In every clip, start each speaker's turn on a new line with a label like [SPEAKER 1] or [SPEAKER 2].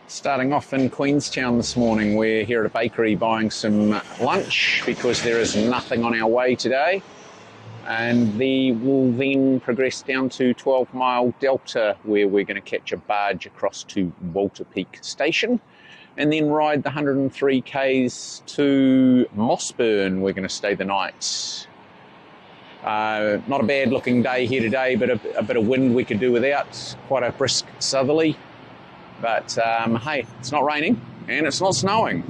[SPEAKER 1] Starting off in Queenstown this morning, we're here at a bakery buying some lunch because there is nothing on our way today. And we'll then progress down to 12 Mile Delta, where we're going to catch a barge across to Walter Peak Station and then ride the 103 k's to Mossburn. We're going to stay the night. Not a bad looking day here today, but a bit of wind we could do without, quite a brisk southerly. But hey, it's not raining and it's not snowing.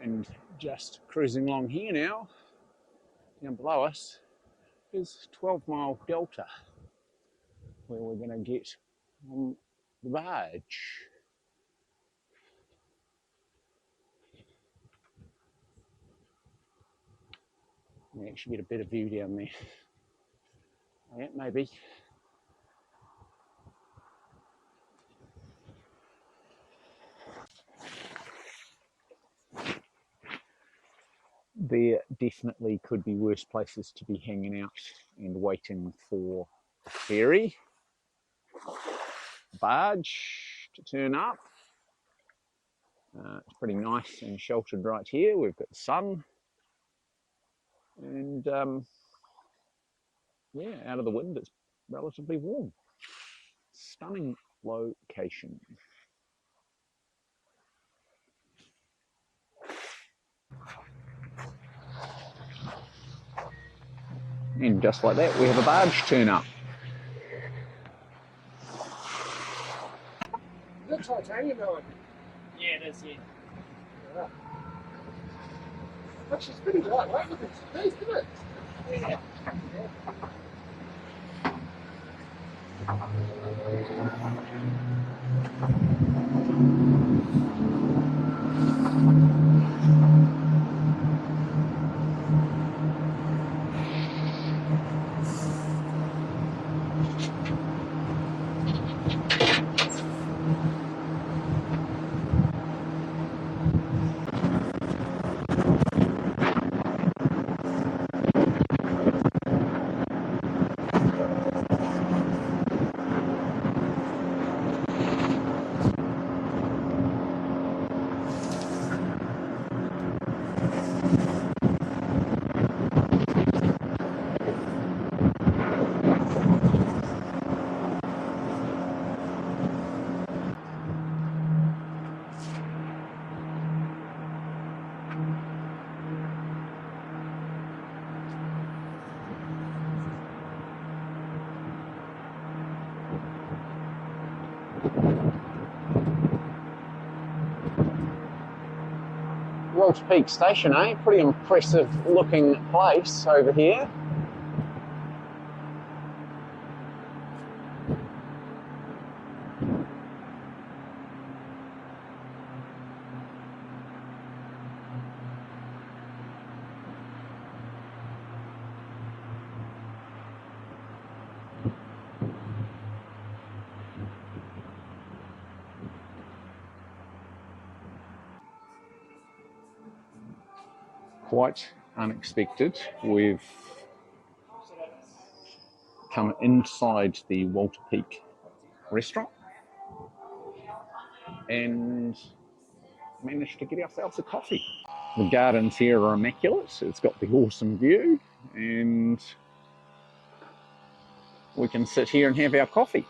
[SPEAKER 1] And just cruising along here now, down below us, is 12 Mile Delta, where we're going to get on the barge. We actually get a better view down there. Yeah, maybe. There definitely could be worse places to be hanging out and waiting for the ferry, barge to turn up. It's pretty nice and sheltered right here. We've got the sun and yeah, out of the wind it's relatively warm. Stunning location. And just like that, we have a barge turn up.
[SPEAKER 2] Is it titanium though?
[SPEAKER 3] Yeah, it is, yeah.
[SPEAKER 2] Yeah. Actually, it's pretty lightweight with this piece, isn't it?
[SPEAKER 3] Yeah.
[SPEAKER 1] Walter Peak Station, eh? Pretty impressive looking place over here. Quite unexpected. We've come inside the Walter Peak restaurant and managed to get ourselves a coffee. The gardens here are immaculate. It's got the awesome view and we can sit here and have our coffee.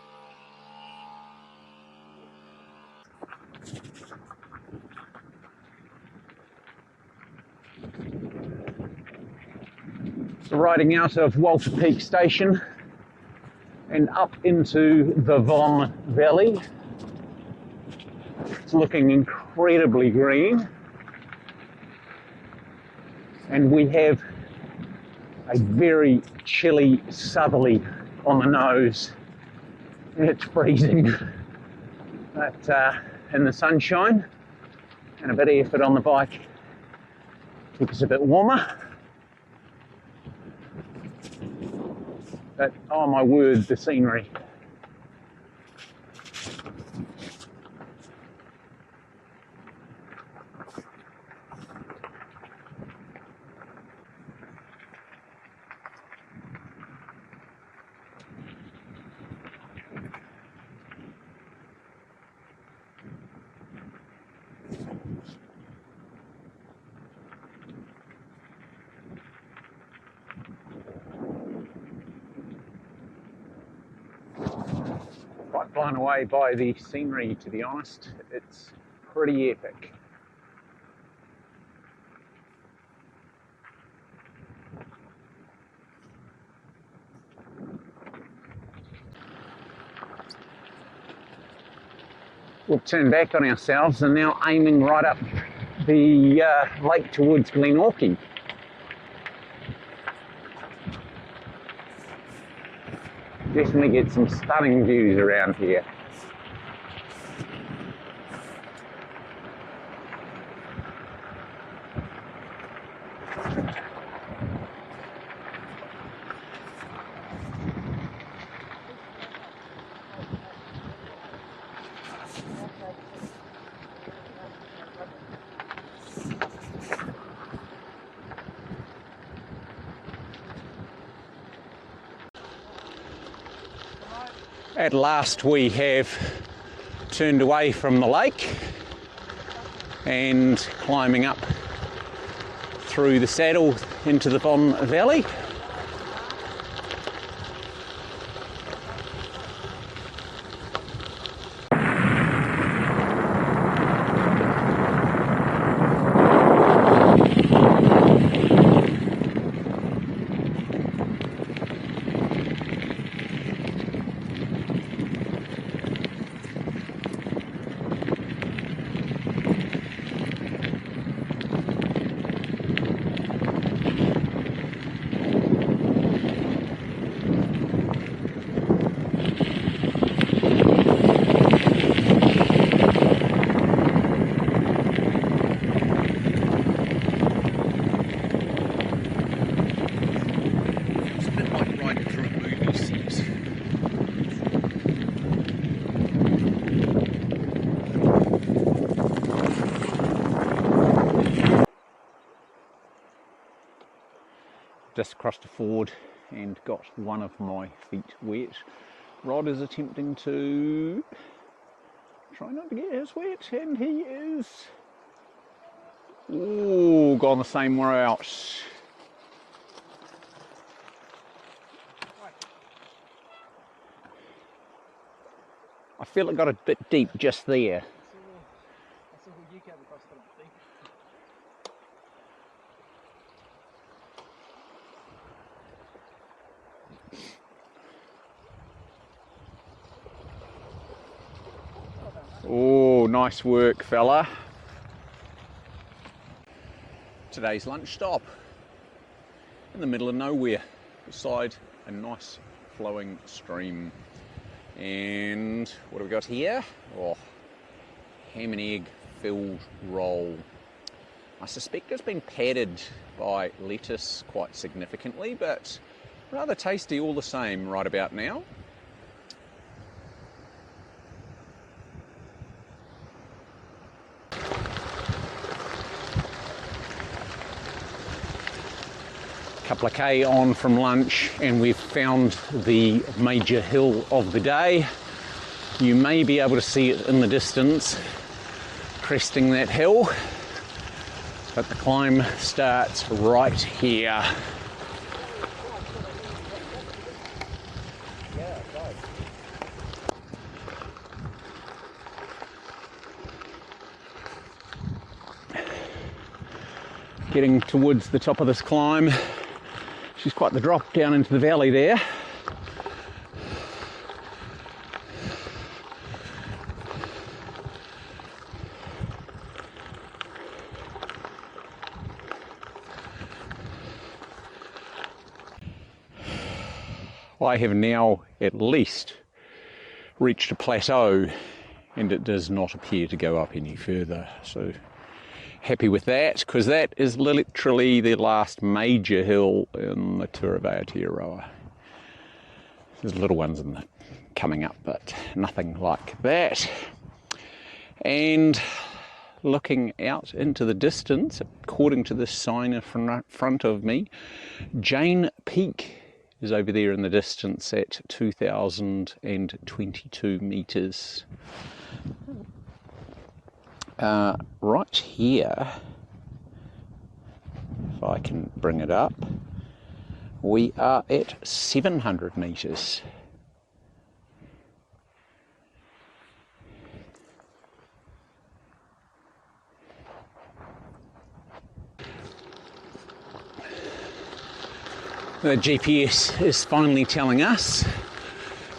[SPEAKER 1] So riding out of Walter Peak Station and up into the Von Valley. It's looking incredibly green. And we have a very chilly southerly on the nose. It's freezing. But in the sunshine and a bit of effort on the bike, keep us a bit warmer. But oh my word, the scenery. Quite blown away by the scenery, to be honest. It's pretty epic. We've turned back on ourselves and now aiming right up the lake towards Glenorchy. Definitely get some stunning views around here. At last we have turned away from the lake and climbing up through the saddle into the Bon Valley. Just crossed a ford and got one of my feet wet. Rod is attempting to try not to get his wet, and he is gone the same route. I feel it got a bit deep just there. Oh, nice work, fella. Today's lunch stop in the middle of nowhere, beside a nice flowing stream. And what have we got here? Oh, ham and egg filled roll. I suspect it's been padded by lettuce quite significantly, but rather tasty all the same right about now. Couple of K on from lunch and we've found the major hill of the day. You may be able to see it in the distance cresting that hill, but the climb starts right here. Getting towards the top of this climb. She's quite the drop down into the valley there. I have now at least reached a plateau and it does not appear to go up any further. So happy with that, because that is literally the last major hill in the Tour of Aotearoa. There's little ones in the coming up, but nothing like that. And looking out into the distance, according to this sign in front of me, Jane Peak is over there in the distance at 2,022 metres. Right here, if I can bring it up, we are at 700 metres. The GPS is finally telling us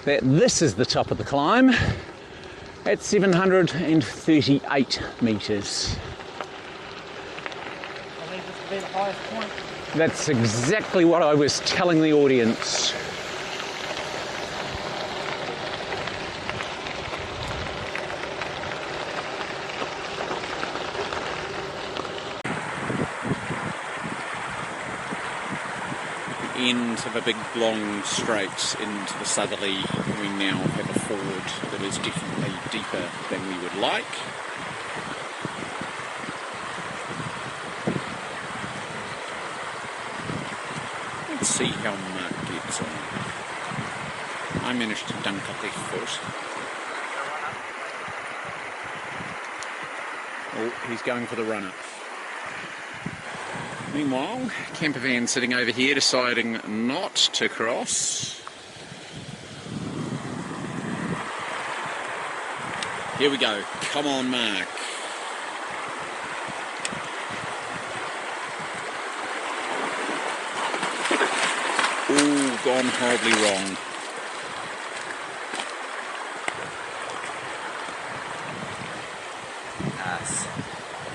[SPEAKER 1] that this is the top of the climb at 738 metres.
[SPEAKER 3] I think this will be the highest point.
[SPEAKER 1] That's exactly what I was telling the audience. End of a big long straight into the southerly. We now have a ford that is definitely deeper than we would like. Let's see how Mark gets on. I managed to dunk up left foot. Oh, he's going for the run-up. Meanwhile, camper van sitting over here deciding not to cross. Here we go. Come on, Mark. Ooh, gone horribly wrong.
[SPEAKER 4] Nice.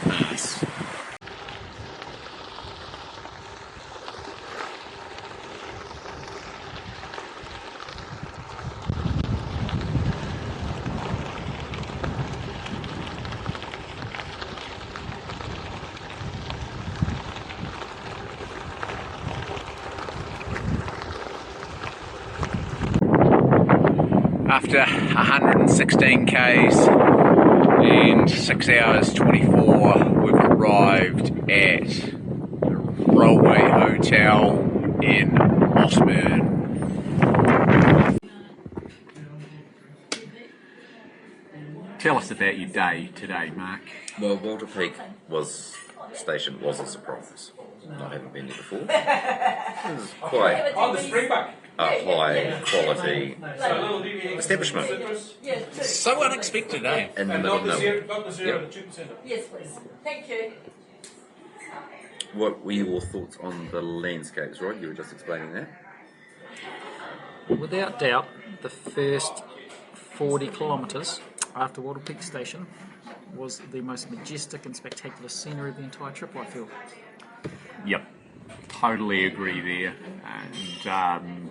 [SPEAKER 1] Nice. After 116 k's and 6 hours 24, we've arrived at the Railway Hotel in Mossburn. Tell us about your day today, Mark.
[SPEAKER 4] Well, Walter Peak station was a surprise. I haven't been there before. It was quite a high quality establishment
[SPEAKER 1] So unexpected, eh?
[SPEAKER 4] in the middle of nowhere. Yep.
[SPEAKER 5] Yes, please. Thank you.
[SPEAKER 4] What were your thoughts on the landscapes, Rod? You were just explaining that.
[SPEAKER 6] Without doubt, the first 40 kilometres after Walter Peak Station was the most majestic and spectacular scenery of the entire trip, I feel.
[SPEAKER 1] Yep, totally agree there. And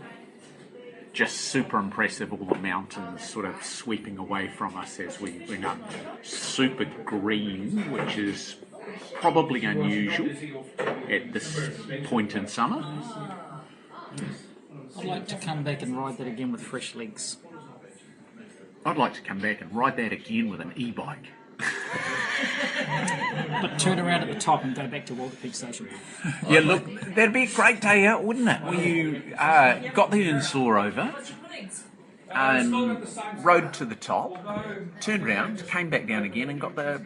[SPEAKER 1] just super impressive, all the mountains sort of sweeping away from us as we went up. Super green, which is probably unusual at this point in summer.
[SPEAKER 6] I'd like to come back and ride that again with fresh legs.
[SPEAKER 1] I'd like to come back and ride that again with an e-bike.
[SPEAKER 6] But turn around at the top and go back to Walter Peak Station.
[SPEAKER 1] Yeah, look, that'd be a great day out, wouldn't it? Where you got the Insula over and rode to the top, turned round, came back down again and got it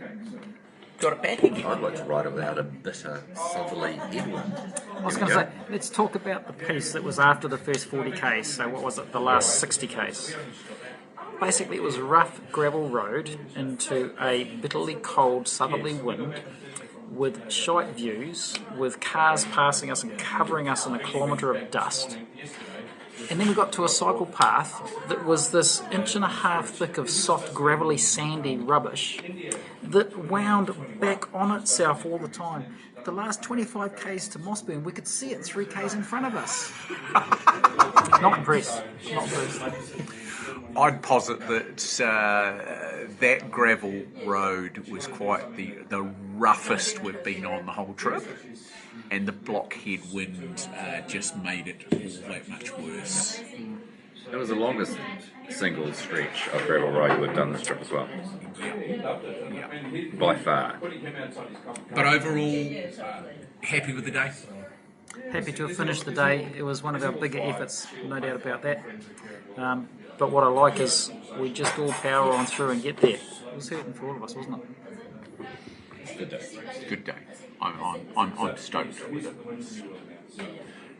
[SPEAKER 1] back again.
[SPEAKER 4] I'd like to ride it without a bitter, southerly headwind.
[SPEAKER 6] I was going to say, let's talk about the piece that was after the first 40 k's, so what was it, the last 60 k's? Basically, it was a rough gravel road into a bitterly cold southerly wind with shite views, with cars passing us and covering us in a kilometre of dust. And then we got to a cycle path that was this 1.5 inch thick of soft, gravelly, sandy rubbish that wound back on itself all the time. The last 25 k's to Mossburn, we could see it 3 k's in front of us. Not impressed. Not impressed.
[SPEAKER 1] I'd posit that that gravel road was quite the roughest we've been on the whole trip, and the blockhead wind just made it all that much worse.
[SPEAKER 4] It was the longest single stretch of gravel road we've done this trip as well.
[SPEAKER 1] Yeah.
[SPEAKER 4] By far.
[SPEAKER 1] But overall, happy with the day?
[SPEAKER 6] Happy to have finished the day. It was one of our bigger efforts, no doubt about that. But what I like is we just all power on through and get there. It was hurting for all of us, wasn't it?
[SPEAKER 4] Good day.
[SPEAKER 1] Good day. I'm stoked with it.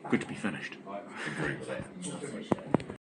[SPEAKER 1] Good to be finished.
[SPEAKER 4] Agree with that.